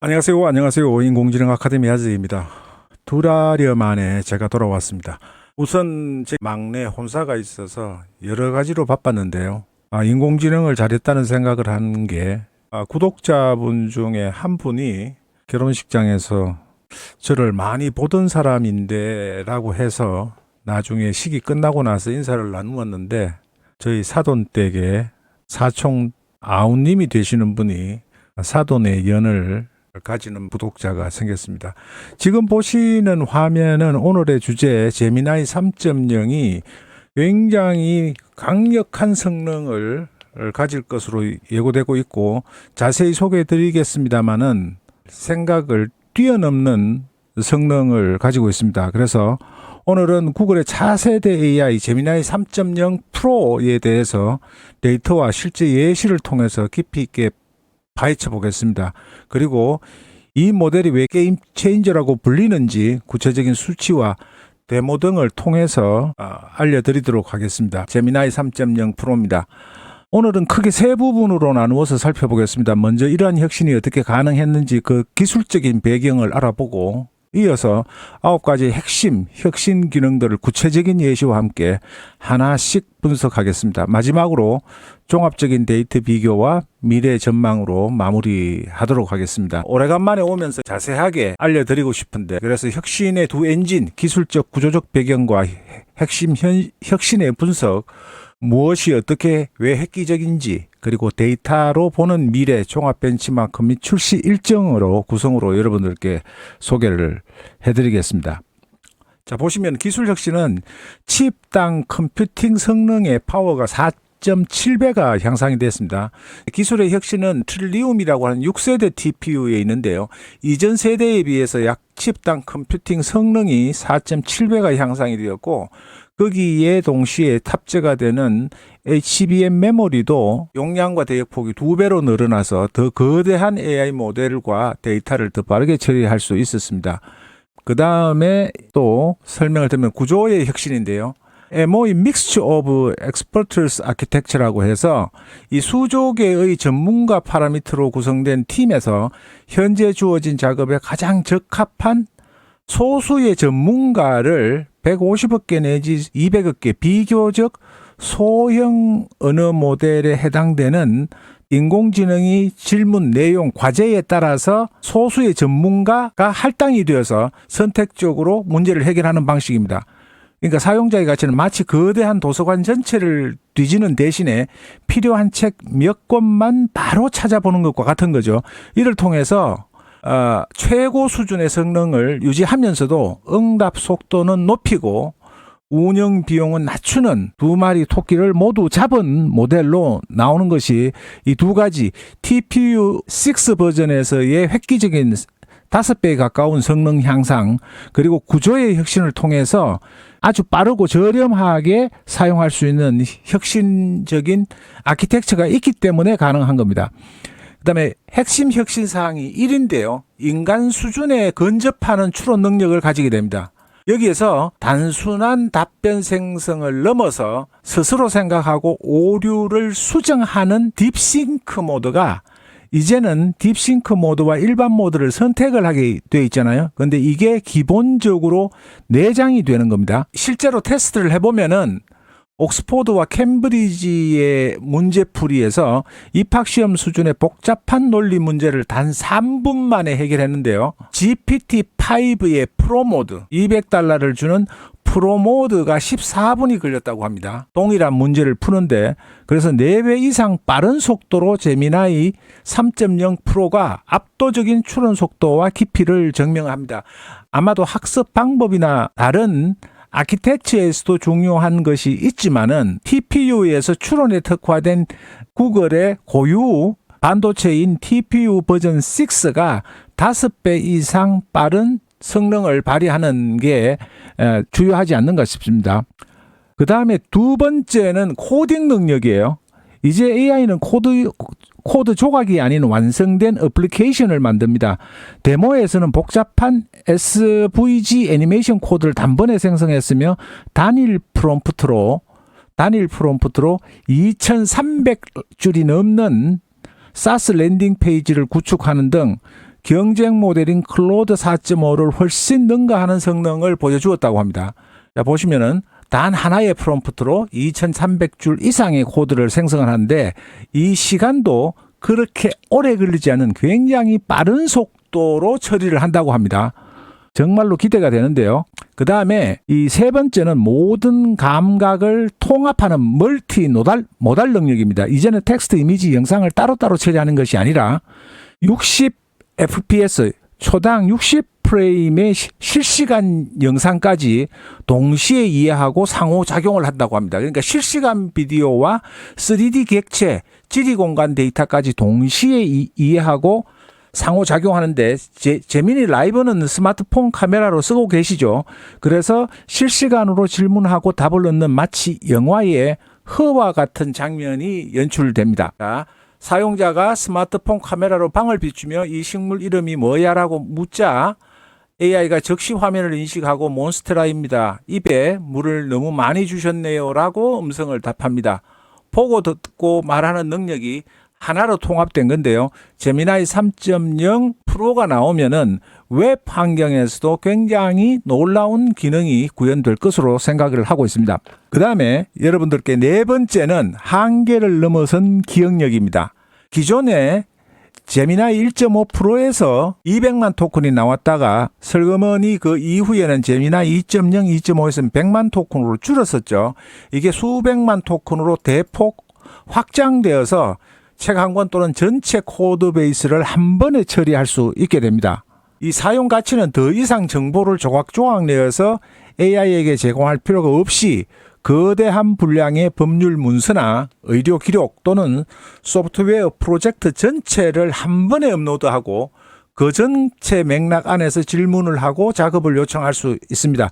안녕하세요. 인공지능 아카데미 아즈입니다. 2달여 만에 제가 돌아왔습니다. 우선 제 막내 혼사가 있어서 여러 가지로 바빴는데요. 인공지능을 잘했다는 생각을 한 게 구독자분 중에 한 분이 결혼식장에서 저를 많이 보던 사람인데 라고 해서 나중에 식이 끝나고 나서 인사를 나누었는데 저희 사돈댁에 사촌 아우님이 되시는 분이 사돈의 연을 가지는 구독자가 생겼습니다. 지금 보시는 화면은 오늘의 주제 제미나이 3.0이 굉장히 강력한 성능을 가질 것으로 예고되고 있고 자세히 소개해 드리겠습니다만은 생각을 뛰어넘는 성능을 가지고 있습니다. 그래서 오늘은 구글의 차세대 AI 제미나이 3.0 프로에 대해서 데이터와 실제 예시를 통해서 깊이 있게 파헤쳐 보겠습니다. 그리고 이 모델이 왜 게임 체인저라고 불리는지 구체적인 수치와 데모 등을 통해서 알려드리도록 하겠습니다. 제미나이 3.0 프로입니다. 오늘은 크게 세 부분으로 나누어서 살펴보겠습니다. 먼저 이러한 혁신이 어떻게 가능했는지 그 기술적인 배경을 알아보고 이어서 9가지 핵심 혁신 기능들을 구체적인 예시와 함께 하나씩 분석하겠습니다. 마지막으로 종합적인 데이터 비교와 미래 전망으로 마무리하도록 하겠습니다. 오래간만에 오면서 자세하게 알려드리고 싶은데 그래서 혁신의 두 엔진, 기술적 구조적 배경과 핵심 혁신의 분석, 무엇이 어떻게 왜 획기적인지 그리고 데이터로 보는 미래 종합 벤치마크 및 출시 일정으로 구성으로 여러분들께 소개를 해드리겠습니다. 자, 보시면 기술 혁신은 칩당 컴퓨팅 성능의 파워가 4.7배가 향상이 됐습니다. 기술의 혁신은 트릴리움이라고 하는 6세대 TPU에 있는데요. 이전 세대에 비해서 약 칩당 컴퓨팅 성능이 4.7배가 향상이 되었고 거기에 동시에 탑재가 되는 HBM 메모리도 용량과 대역폭이 2배로 늘어나서 더 거대한 AI 모델과 데이터를 더 빠르게 처리할 수 있었습니다. 그 다음에 또 설명을 드리면 구조의 혁신인데요. MOE Mixture of Experts Architecture라고 해서 이 수조계의 전문가 파라미터로 구성된 팀에서 현재 주어진 작업에 가장 적합한 소수의 전문가를 150억 개 내지 200억 개 비교적 소형 언어 모델에 해당되는 인공지능이 질문 내용 과제에 따라서 소수의 전문가가 할당이 되어서 선택적으로 문제를 해결하는 방식입니다. 그러니까 사용자의 가치는 마치 거대한 도서관 전체를 뒤지는 대신에 필요한 책 몇 권만 바로 찾아보는 것과 같은 거죠. 이를 통해서 최고 수준의 성능을 유지하면서도 응답 속도는 높이고 운영 비용은 낮추는 두 마리 토끼를 모두 잡은 모델로 나오는 것이 이 두 가지 TPU6 버전에서의 획기적인 5배에 가까운 성능 향상 그리고 구조의 혁신을 통해서 아주 빠르고 저렴하게 사용할 수 있는 혁신적인 아키텍처가 있기 때문에 가능한 겁니다. 그 다음에 핵심 혁신 사항이 1인데요. 인간 수준에 근접하는 추론 능력을 가지게 됩니다. 여기에서 단순한 답변 생성을 넘어서 스스로 생각하고 오류를 수정하는 딥싱크 모드가 이제는 딥싱크 모드와 일반 모드를 선택을 하게 되어 있잖아요. 그런데 이게 기본적으로 내장이 되는 겁니다. 실제로 테스트를 해보면은 옥스포드와 캠브리지의 문제풀이에서 입학시험 수준의 복잡한 논리 문제를 단 3분 만에 해결했는데요. GPT-5의 프로모드, $200를 주는 프로모드가 14분이 걸렸다고 합니다. 동일한 문제를 푸는데 그래서 4배 이상 빠른 속도로 제미나이 3.0 프로가 압도적인 추론 속도와 깊이를 증명합니다. 아마도 학습 방법이나 다른 아키텍처에서도 중요한 것이 있지만은 TPU에서 추론에 특화된 구글의 고유 반도체인 TPU 버전 6가 5배 이상 빠른 성능을 발휘하는 게 주요하지 않는가 싶습니다. 그 다음에 두 번째는 코딩 능력이에요. 이제 AI는 코드 조각이 아닌 완성된 애플리케이션을 만듭니다. 데모에서는 복잡한 SVG 애니메이션 코드를 단번에 생성했으며 단일 프롬프트로 2300줄이 넘는 사스 랜딩 페이지를 구축하는 등 경쟁 모델인 클로드 4.5를 훨씬 능가하는 성능을 보여주었다고 합니다. 자, 보시면은 단 하나의 프롬프트로 2300줄 이상의 코드를 생성하는데 이 시간도 그렇게 오래 걸리지 않은 굉장히 빠른 속도로 처리를 한다고 합니다. 정말로 기대가 되는데요. 그 다음에 이 세 번째는 모든 감각을 통합하는 멀티 모달 능력입니다. 이제는 텍스트, 이미지, 영상을 따로따로 처리하는 것이 아니라 60fps, 초당 60프레임의 실시간 영상까지 동시에 이해하고 상호작용을 한다고 합니다. 그러니까 실시간 비디오와 3D 객체, 지리공간 데이터까지 동시에 이해하고 상호작용하는데 제미니 라이브는 스마트폰 카메라로 쓰고 계시죠. 그래서 실시간으로 질문하고 답을 얻는 마치 영화의 허와 같은 장면이 연출됩니다. 자, 사용자가 스마트폰 카메라로 방을 비추며 이 식물 이름이 뭐야? 라고 묻자 AI가 즉시 화면을 인식하고 몬스테라입니다. 입에 물을 너무 많이 주셨네요. 라고 음성을 답합니다. 보고 듣고 말하는 능력이 하나로 통합된 건데요. 제미나이 3.0 프로가 나오면은 웹 환경에서도 굉장히 놀라운 기능이 구현될 것으로 생각을 하고 있습니다. 그 다음에 여러분들께 네 번째는 한계를 넘어선 기억력입니다. 기존에 제미나이 1.5 프로에서 200만 토큰이 나왔다가 슬그머니 그 이후에는 제미나이 2.0, 2.5에서는 100만 토큰으로 줄었었죠. 이게 수백만 토큰으로 대폭 확장되어서 책 한 권 또는 전체 코드 베이스를 한 번에 처리할 수 있게 됩니다. 이 사용 가치는 더 이상 정보를 조각조각 내어서 AI에게 제공할 필요가 없이 거대한 분량의 법률 문서나 의료 기록 또는 소프트웨어 프로젝트 전체를 한 번에 업로드하고 그 전체 맥락 안에서 질문을 하고 작업을 요청할 수 있습니다.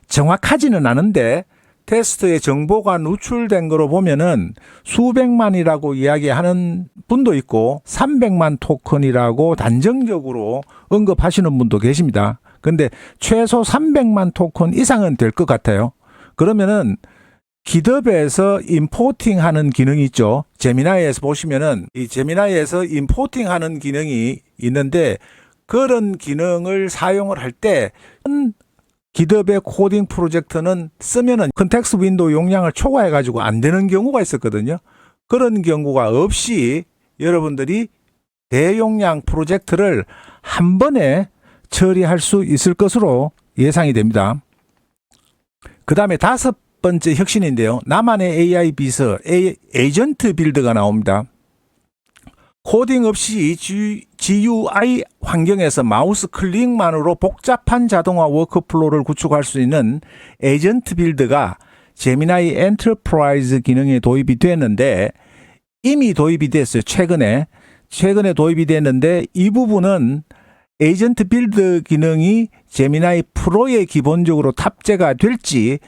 정확하지는 않은데 테스트에 정보가 누출된 거로 보면은 수백만이라고 이야기하는 분도 있고 300만 토큰이라고 단정적으로 언급하시는 분도 계십니다. 근데 최소 300만 토큰 이상은 될 것 같아요. 그러면은 기덥에서 임포팅 하는 기능이 있죠. 제미나이에서 보시면은 이 제미나이에서 임포팅 하는 기능이 있는데 그런 기능을 사용을 할 때 기덥의 코딩 프로젝트는 쓰면은 컨텍스트 윈도우 용량을 초과해 가지고 안 되는 경우가 있었거든요. 그런 경우가 없이 여러분들이 대용량 프로젝트를 한 번에 처리할 수 있을 것으로 예상이 됩니다. 그 다음에 다섯 번째 혁신인데요. 나만의 AI 비서, 에이전트 빌드가 나옵니다. 코딩 없이 GUI 환경에서 마우스 클릭만으로 복잡한 자동화 워크플로우를 구축할 수 있는 에이전트 빌드가 제미나이 엔터프라이즈 기능에 도입이 됐는데 이미 도입이 됐어요. 최근에 도입이 됐는데 이 부분은 에이전트 빌드 기능이 제미나이 프로에 기본적으로 탑재가 될지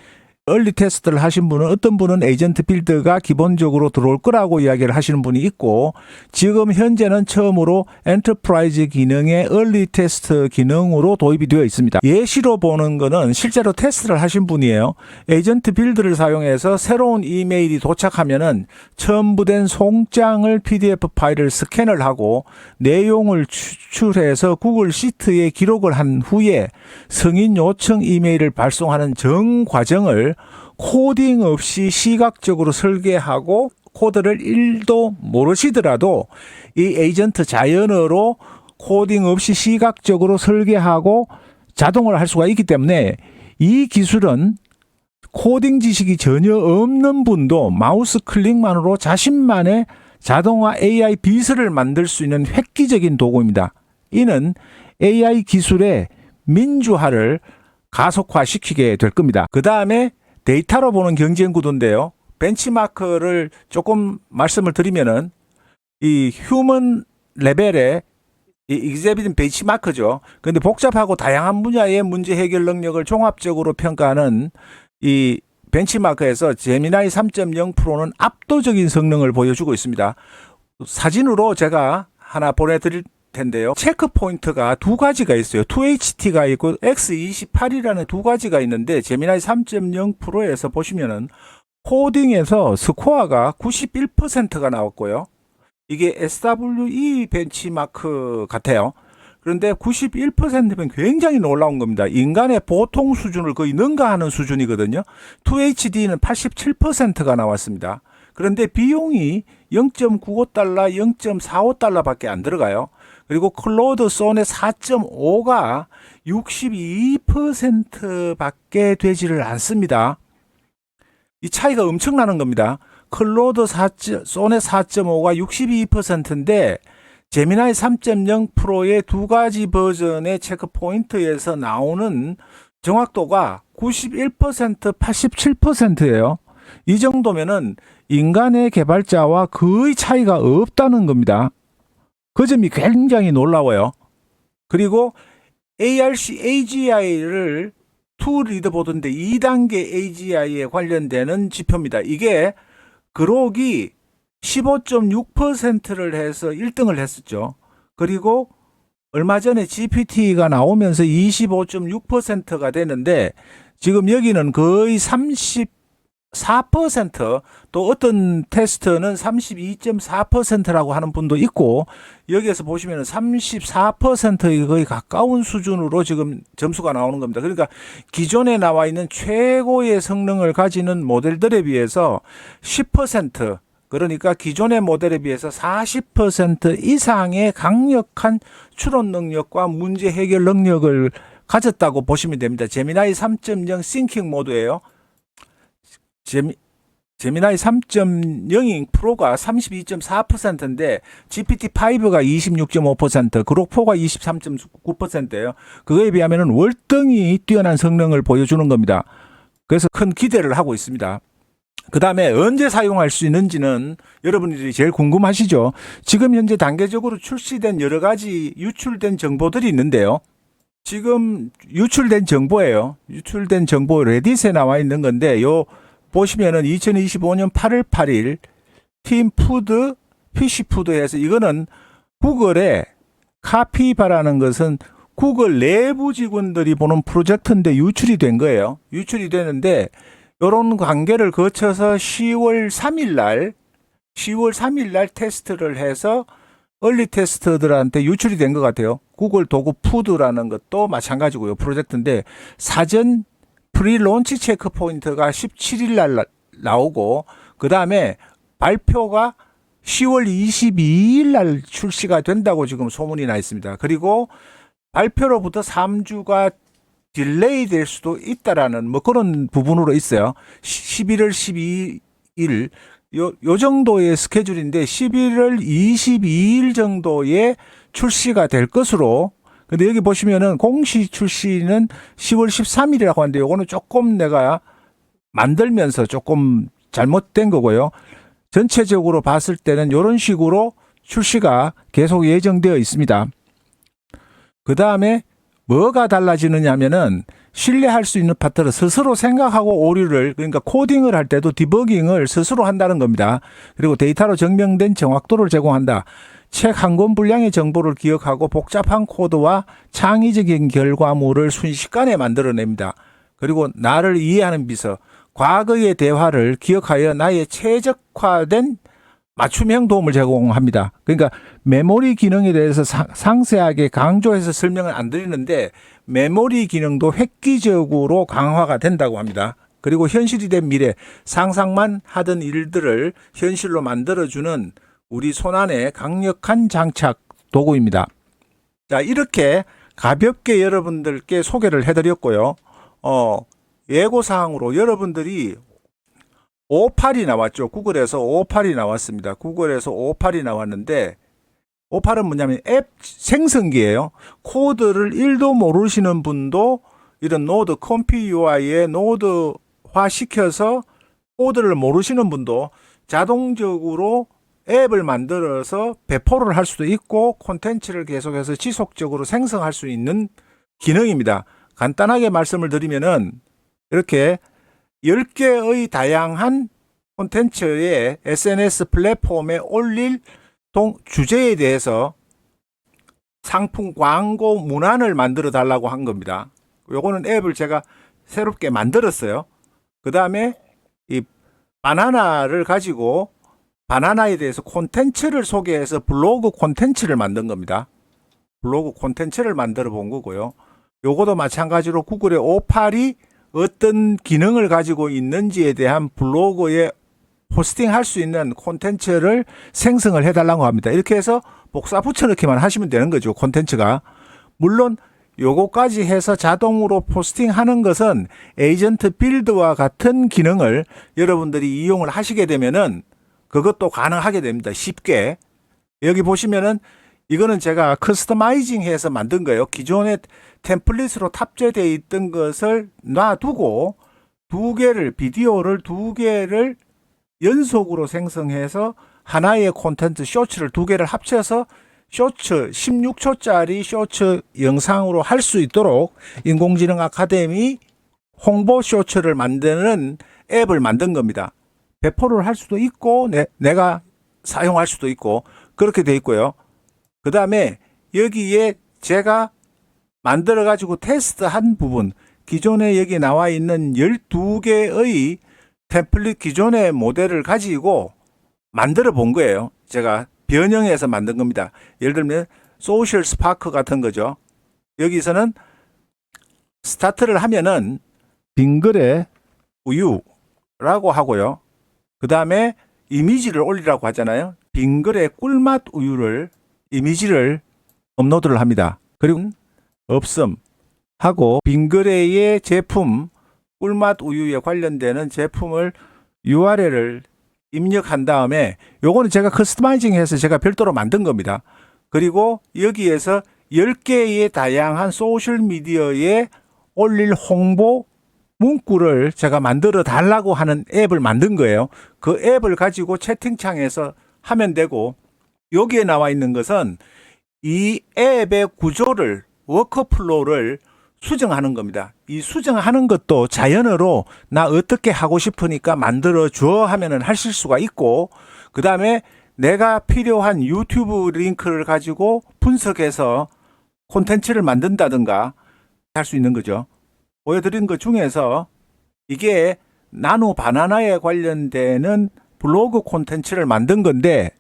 얼리 테스트를 하신 분은 어떤 분은 에이전트 빌드가 기본적으로 들어올 거라고 이야기를 하시는 분이 있고 지금 현재는 처음으로 엔터프라이즈 기능의 얼리 테스트 기능으로 도입이 되어 있습니다. 예시로 보는 거는 실제로 테스트를 하신 분이에요. 에이전트 빌드를 사용해서 새로운 이메일이 도착하면은 첨부된 송장을 PDF 파일을 스캔을 하고 내용을 추출해서 구글 시트에 기록을 한 후에 승인 요청 이메일을 발송하는 전 과정을 코딩 없이 시각적으로 설계하고 코드를 1도 모르시더라도 이 에이전트 자연어로 코딩 없이 시각적으로 설계하고 자동화를 할 수가 있기 때문에 이 기술은 코딩 지식이 전혀 없는 분도 마우스 클릭만으로 자신만의 자동화 AI 비서를 만들 수 있는 획기적인 도구입니다. 이는 AI 기술의 민주화를 가속화시키게 될 겁니다. 그 다음에 데이터로 보는 경쟁 구도인데요. 벤치마크를 조금 말씀을 드리면은 이 휴먼 레벨의 이 익제비든 벤치마크죠. 그런데 복잡하고 다양한 분야의 문제 해결 능력을 종합적으로 평가하는 이 벤치마크에서 제미나이 3.0 프로는 압도적인 성능을 보여주고 있습니다. 사진으로 제가 하나 보내드릴 텐데요. 체크 포인트가 두 가지가 있어요. 2HT가 있고 X28이라는 두 가지가 있는데 제미나이 3.0 프로에서 보시면은 코딩에서 스코어가 91%가 나왔고요. 이게 SWE 벤치마크 같아요. 그런데 91%면 굉장히 놀라운 겁니다. 인간의 보통 수준을 거의 능가하는 수준이거든요. 2HD는 87%가 나왔습니다. 그런데 비용이 0.95달러, 0.45달러밖에 안 들어가요. 그리고 클로드 소넷 4.5가 62%밖에 되지를 않습니다. 이 차이가 엄청나는 겁니다. 클로드 소넷 4.5가 62%인데 제미나이 3.0 프로의 두 가지 버전의 체크포인트에서 나오는 정확도가 91%, 87%예요. 이 정도면은 인간의 개발자와 거의 차이가 없다는 겁니다. 그 점이 굉장히 놀라워요. 그리고 ARC AGI를 2 리더보드인데 2단계 AGI에 관련되는 지표입니다. 이게 그록이 15.6%를 해서 1등을 했었죠. 그리고 얼마 전에 GPT가 나오면서 25.6%가 되는데 지금 여기는 거의 34%, 또 어떤 테스트는 32.4%라고 하는 분도 있고, 여기에서 보시면 34%에 거의 가까운 수준으로 지금 점수가 나오는 겁니다. 그러니까 기존에 나와 있는 최고의 성능을 가지는 모델들에 비해서 10%, 그러니까 기존의 모델에 비해서 40% 이상의 강력한 추론 능력과 문제 해결 능력을 가졌다고 보시면 됩니다. 제미나이 3.0 싱킹 모드예요. 제미나이 3.0 프로가 32.4%인데 GPT-5가 26.5%, 그록4가 23.9%예요. 그거에 비하면 월등히 뛰어난 성능을 보여주는 겁니다. 그래서 큰 기대를 하고 있습니다. 그 다음에 언제 사용할 수 있는지는 여러분들이 제일 궁금하시죠? 지금 현재 단계적으로 출시된 여러 가지 유출된 정보들이 있는데요. 지금 유출된 정보예요. 유출된 정보 레딧에 나와 있는 건데, 보시면은 2025년 8월 8일 팀 푸드, 피쉬푸드에서, 이거는 구글의 카피바라는 것은 구글 내부 직원들이 보는 프로젝트인데 유출이 된 거예요. 유출이 되는데 이런 관계를 거쳐서 10월 3일 날 테스트를 해서 얼리 테스터들한테 유출이 된 것 같아요. 구글 도구 푸드라는 것도 마찬가지고요. 프로젝트인데 사전 프리론치 체크 포인트가 17일 날 나오고, 그 다음에 발표가 10월 22일 날 출시가 된다고 지금 소문이 나 있습니다. 그리고 발표로부터 3주가 딜레이 될 수도 있다라는 뭐 그런 부분으로 있어요. 11월 12일 요 정도의 스케줄인데 11월 22일 정도에 출시가 될 것으로. 근데 여기 보시면은 공식 출시는 10월 13일이라고 하는데 요거는 조금 내가 만들면서 조금 잘못된 거고요. 전체적으로 봤을 때는 이런 식으로 출시가 계속 예정되어 있습니다. 그 다음에 뭐가 달라지느냐 하면은 신뢰할 수 있는 파트를 스스로 생각하고 오류를, 그러니까 코딩을 할 때도 디버깅을 스스로 한다는 겁니다. 그리고 데이터로 증명된 정확도를 제공한다. 책 한 권 분량의 정보를 기억하고 복잡한 코드와 창의적인 결과물을 순식간에 만들어냅니다. 그리고 나를 이해하는 비서, 과거의 대화를 기억하여 나의 최적화된 맞춤형 도움을 제공합니다. 그러니까 메모리 기능에 대해서 상세하게 강조해서 설명을 안 드리는데 메모리 기능도 획기적으로 강화가 된다고 합니다. 그리고 현실이 된 미래, 상상만 하던 일들을 현실로 만들어주는 우리 손안의 강력한 장착 도구입니다. 자, 이렇게 가볍게 여러분들께 소개를 해드렸고요. 예고사항으로 여러분들이 58이 나왔죠. 구글에서 58이 나왔습니다. 구글에서 58이 나왔는데 58은 뭐냐면 앱 생성기예요. 코드를 1도 모르시는 분도 이런 노드, 컴피 UI에 노드화 시켜서 코드를 모르시는 분도 자동적으로 앱을 만들어서 배포를 할 수도 있고 콘텐츠를 계속해서 지속적으로 생성할 수 있는 기능입니다. 간단하게 말씀을 드리면은 이렇게 10개의 다양한 콘텐츠의 SNS 플랫폼에 올릴 주제에 대해서 상품 광고 문안을 만들어 달라고 한 겁니다. 요거는 앱을 제가 새롭게 만들었어요. 그 다음에 이 바나나를 가지고 바나나에 대해서 콘텐츠를 소개해서 블로그 콘텐츠를 만든 겁니다. 블로그 콘텐츠를 만들어 본 거고요. 요거도 마찬가지로 구글의 O8이 어떤 기능을 가지고 있는지에 대한 블로그에 포스팅할 수 있는 콘텐츠를 생성을 해달라고 합니다. 이렇게 해서 복사 붙여넣기만 하시면 되는 거죠. 콘텐츠가. 물론 요거까지 해서 자동으로 포스팅하는 것은 에이전트 빌드와 같은 기능을 여러분들이 이용을 하시게 되면은 그것도 가능하게 됩니다. 쉽게. 여기 보시면은 이거는 제가 커스터마이징 해서 만든 거예요. 기존에 템플릿으로 탑재되어 있던 것을 놔두고 비디오를 두 개를 연속으로 생성해서 하나의 콘텐츠 쇼츠를 두 개를 합쳐서 쇼츠 16초짜리 쇼츠 영상으로 할 수 있도록 인공지능 아카데미 홍보 쇼츠를 만드는 앱을 만든 겁니다. 배포를 할 수도 있고 내가 사용할 수도 있고 그렇게 돼 있고요. 그 다음에 여기에 제가 만들어 가지고 테스트한 부분, 기존에 여기 나와 있는 12개의 템플릿 기존의 모델을 가지고 만들어 본 거예요. 제가 변형해서 만든 겁니다. 예를 들면 소셜 스파크 같은 거죠. 여기서는 스타트를 하면은 빙글의 우유라고 하고요. 그 다음에 이미지를 올리라고 하잖아요. 빙글의 꿀맛 우유를 이미지를 업로드를 합니다. 그리고 없음 하고 빙그레의 제품 꿀맛 우유에 관련되는 제품을 URL을 입력한 다음에 요거는 제가 커스터마이징 해서 제가 별도로 만든 겁니다. 그리고 여기에서 10개의 다양한 소셜미디어에 올릴 홍보 문구를 제가 만들어 달라고 하는 앱을 만든 거예요. 그 앱을 가지고 채팅창에서 하면 되고, 여기에 나와 있는 것은 이 앱의 구조를, 워크플로우를 수정하는 겁니다. 이 수정하는 것도 자연어로 나 어떻게 하고 싶으니까 만들어 줘 하면은 하실 수가 있고, 그 다음에 내가 필요한 유튜브 링크를 가지고 분석해서 콘텐츠를 만든다든가 할 수 있는 거죠. 보여드린 것 중에서 이게 나노 바나나에 관련되는 블로그 콘텐츠를 만든 건데,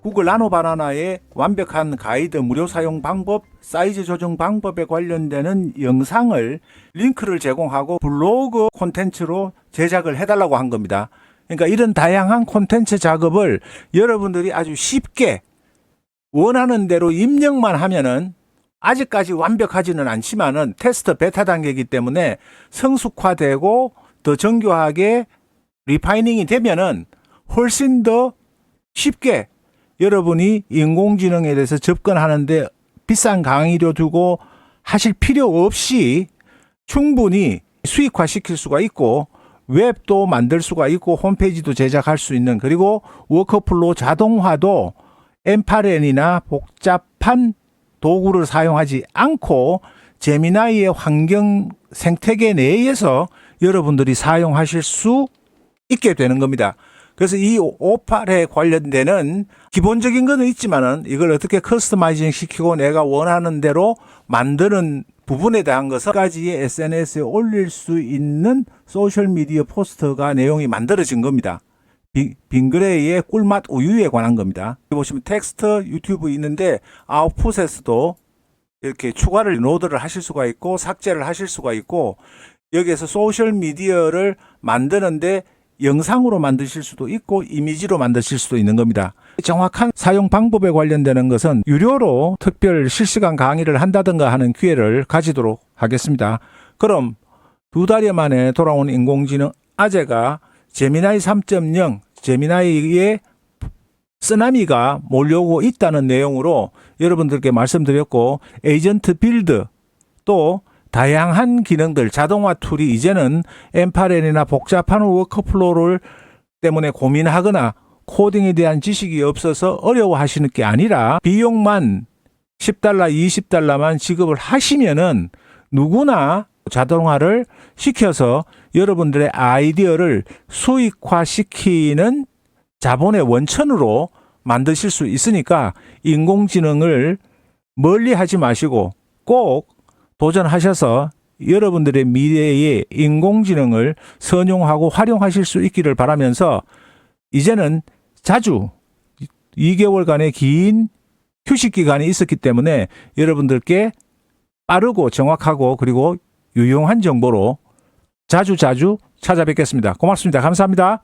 구글 나노 바나나의 완벽한 가이드, 무료 사용 방법, 사이즈 조정 방법에 관련되는 영상을 링크를 제공하고 블로그 콘텐츠로 제작을 해달라고 한 겁니다. 그러니까 이런 다양한 콘텐츠 작업을 여러분들이 아주 쉽게 원하는 대로 입력만 하면은, 아직까지 완벽하지는 않지만은 테스트 베타 단계이기 때문에 성숙화되고 더 정교하게 리파이닝이 되면은 훨씬 더 쉽게 여러분이 인공지능에 대해서 접근하는데 비싼 강의료 두고 하실 필요 없이 충분히 수익화 시킬 수가 있고, 웹도 만들 수가 있고, 홈페이지도 제작할 수 있는, 그리고 워크플로우 자동화도 M8N이나 복잡한 도구를 사용하지 않고 제미나이의 환경 생태계 내에서 여러분들이 사용하실 수 있게 되는 겁니다. 그래서 이 O8에 관련되는 기본적인 거는 있지만은 이걸 어떻게 커스터마이징 시키고 내가 원하는 대로 만드는 부분에 대한 것까지의 SNS에 올릴 수 있는 소셜미디어 포스터가 내용이 만들어진 겁니다. 빙그레이의 꿀맛 우유에 관한 겁니다. 여기 보시면 텍스트 유튜브 있는데 아웃풋에서도 이렇게 추가를 로드를 하실 수가 있고 삭제를 하실 수가 있고, 여기에서 소셜미디어를 만드는데 영상으로 만드실 수도 있고 이미지로 만드실 수도 있는 겁니다. 정확한 사용 방법에 관련되는 것은 유료로 특별 실시간 강의를 한다든가 하는 기회를 가지도록 하겠습니다. 그럼 2달여 만에 돌아온 인공지능 아재가 제미나이 3.0, 제미나이의 쓰나미가 몰려오고 있다는 내용으로 여러분들께 말씀드렸고, 에이전트 빌드 또 다양한 기능들, 자동화 툴이 이제는 M8N이나 복잡한 워크플로우를 때문에 고민하거나 코딩에 대한 지식이 없어서 어려워하시는 게 아니라 비용만 $10, $20만 지급을 하시면은 누구나 자동화를 시켜서 여러분들의 아이디어를 수익화시키는 자본의 원천으로 만드실 수 있으니까 인공지능을 멀리 하지 마시고 꼭 도전하셔서 여러분들의 미래의 인공지능을 선용하고 활용하실 수 있기를 바라면서, 이제는 자주 2개월간의 긴 휴식 기간이 있었기 때문에 여러분들께 빠르고 정확하고 그리고 유용한 정보로 자주 찾아뵙겠습니다. 고맙습니다. 감사합니다.